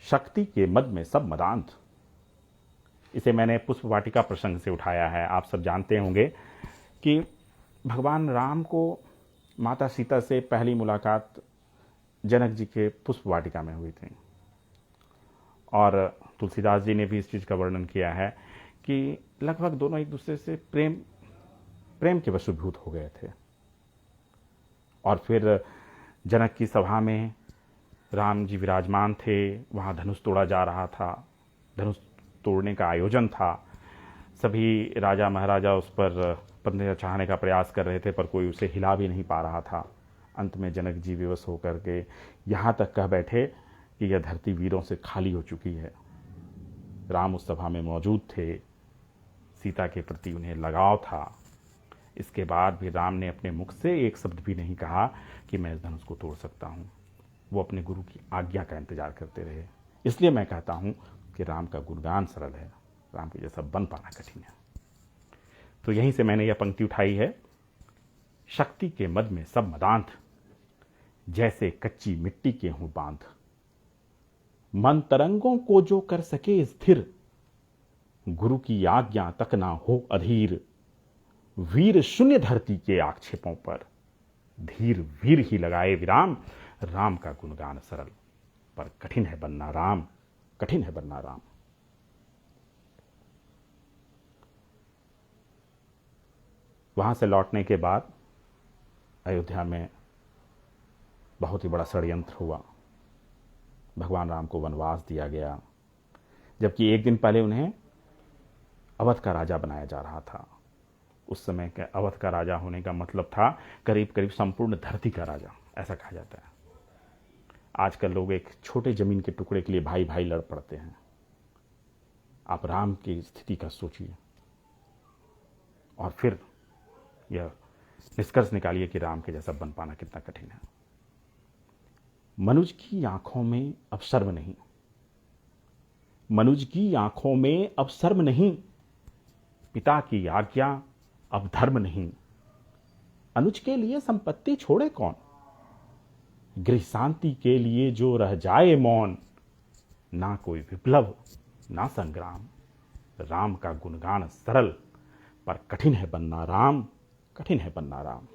शक्ति के मद में सब मदांत, इसे मैंने पुष्प वाटिका प्रसंग से उठाया है। आप सब जानते होंगे कि भगवान राम को माता सीता से पहली मुलाकात जनक जी के पुष्प वाटिका में हुई थी, और तुलसीदास जी ने भी इस चीज़ का वर्णन किया है कि लगभग दोनों एक दूसरे से प्रेम के वशीभूत हो गए थे। और फिर जनक की सभा में राम जी विराजमान थे, वहाँ धनुष तोड़ा जा रहा था, धनुष तोड़ने का आयोजन था। सभी राजा महाराजा उस पर पंजा चाहने का प्रयास कर रहे थे, पर कोई उसे हिला भी नहीं पा रहा था। अंत में जनक जी विवश होकर के यहाँ तक कह बैठे कि यह धरती वीरों से खाली हो चुकी है। राम उस सभा में मौजूद थे, सीता के प्रति उन्हें लगाव था। इसके बाद भी राम ने अपने मुख से एक शब्द भी नहीं कहा कि मैं इस धनुष को तोड़ सकता हूँ। वो अपने गुरु की आज्ञा का इंतजार करते रहे। इसलिए मैं कहता हूँ कि राम का गुणगान सरल है, राम के जैसा बन पाना कठिन है। तो यहीं से मैंने यह पंक्ति उठाई है, शक्ति के मद में सब मदांत, जैसे कच्ची मिट्टी के हों बांध। मन तरंगों को जो कर सके स्थिर, गुरु की आज्ञा तक ना हो अधीर। वीर शून्य धरती के आक्षेपों पर, धीर वीर ही लगाए विराम। राम का गुणगान सरल, पर कठिन है बनना राम, कठिन है बनना राम। वहां से लौटने के बाद अयोध्या में बहुत ही बड़ा षड्यंत्र हुआ। भगवान राम को वनवास दिया गया, जबकि एक दिन पहले उन्हें अवध का राजा बनाया जा रहा था। उस समय के अवध का राजा होने का मतलब था करीब करीब संपूर्ण धरती का राजा, ऐसा कहा जाता है। आजकल लोग एक छोटे जमीन के टुकड़े के लिए भाई भाई लड़ पड़ते हैं। आप राम की स्थिति का सोचिए और फिर यह निष्कर्ष निकालिए कि राम के जैसा बन पाना कितना कठिन है। मनुज की आंखों में अब शर्म नहीं, मनुज की आंखों में अब शर्म नहीं। पिता की आज्ञा अब धर्म नहीं। अनुज के लिए संपत्ति छोड़े कौन, गृह शांति के लिए जो रह जाए मौन। ना कोई विप्लव ना संग्राम, राम का गुणगान सरल, पर कठिन है बनना राम, कठिन है बनना राम।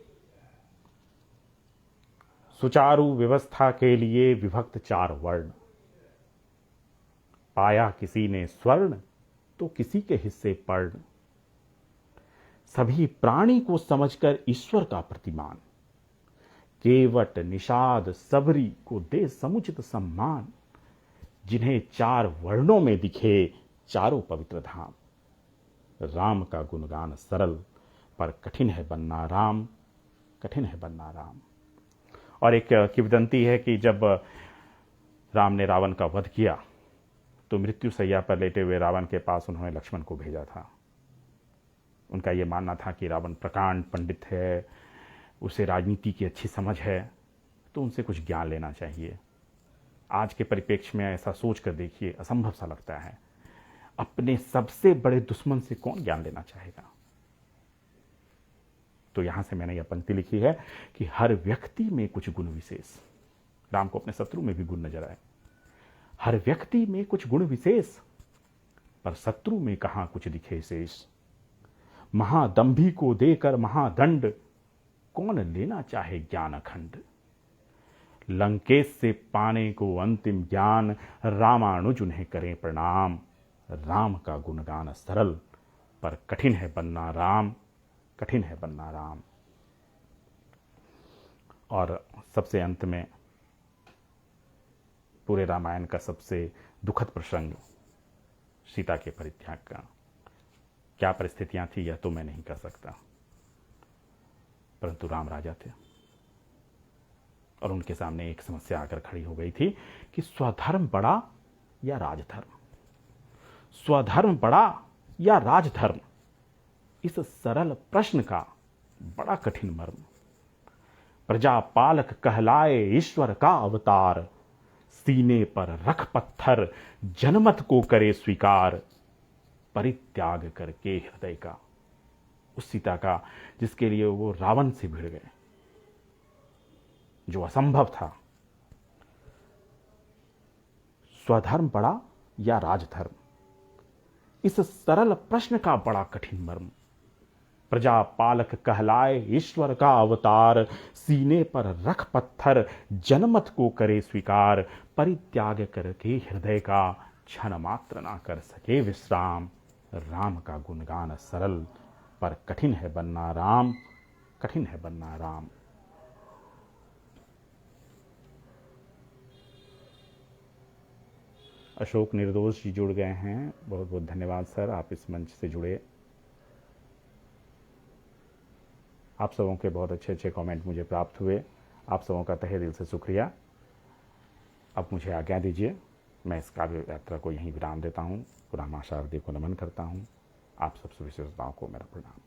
सुचारू व्यवस्था के लिए विभक्त चार वर्ण, पाया किसी ने स्वर्ण तो किसी के हिस्से पर्ण। सभी प्राणी को समझकर ईश्वर का प्रतिमान, केवट निषाद सबरी को दे समुचित सम्मान। जिन्हें चार वर्णों में दिखे चारों पवित्र धाम। राम का गुणगान सरल, पर कठिन है बनना राम, कठिन है बनना राम। और एक किंवदंती है कि जब राम ने रावण का वध किया तो मृत्यु शैया पर लेटे हुए रावण के पास उन्होंने लक्ष्मण को भेजा था। उनका यह मानना था कि रावण प्रकांड पंडित है, उसे राजनीति की अच्छी समझ है, तो उनसे कुछ ज्ञान लेना चाहिए। आज के परिप्रेक्ष्य में ऐसा सोच कर देखिए, असंभव सा लगता है। अपने सबसे बड़े दुश्मन से कौन ज्ञान लेना चाहेगा। तो यहां से मैंने यह पंक्ति लिखी है कि हर व्यक्ति में कुछ गुण विशेष, राम को अपने शत्रु में भी गुण नजर आए। हर व्यक्ति में कुछ गुण विशेष, पर शत्रु में कहां कुछ दिखे शेष। महादंभी को देकर महादंड, कौन लेना चाहे ज्ञान अखंड। लंकेश से पाने को अंतिम ज्ञान, रामानुज उन्हें करें प्रणाम। राम का गुणगान सरल, पर कठिन है बनना राम, कठिन है बनना राम। और सबसे अंत में पूरे रामायण का सबसे दुखद प्रसंग, सीता के परित्याग का। क्या परिस्थितियां थी यह तो मैं नहीं कह सकता, परंतु राम राजा थे और उनके सामने एक समस्या आकर खड़ी हो गई थी कि स्वधर्म बड़ा या राजधर्म, स्वधर्म बड़ा या राजधर्म। इस सरल प्रश्न का बड़ा कठिन मर्म। प्रजापालक कहलाए ईश्वर का अवतार, सीने पर रख पत्थर जनमत को करे स्वीकार, परित्याग करके हृदय का। उस सीता का जिसके लिए वो रावण से भिड़ गए, जो असंभव था। स्वधर्म बड़ा या राजधर्म, इस सरल प्रश्न का बड़ा कठिन मर्म। प्रजापालक कहलाए ईश्वर का अवतार, सीने पर रख पत्थर जनमत को करे स्वीकार, परित्याग करके हृदय का क्षण मात्र ना कर सके विश्राम। राम का गुणगान सरल, पर कठिन है बनना राम, कठिन है बनना राम। अशोक निर्दोष जी जुड़ गए हैं, बहुत बहुत धन्यवाद सर, आप इस मंच से जुड़े। आप सबों के बहुत अच्छे अच्छे कमेंट मुझे प्राप्त हुए, आप सबों का तहे दिल से शुक्रिया। अब मुझे आज्ञा दीजिए, मैं इस काव्य यात्रा को यहीं विराम देता हूँ। पुनः मां शारदे को नमन करता हूँ। आप सब विशेषताओं को मेरा प्रणाम।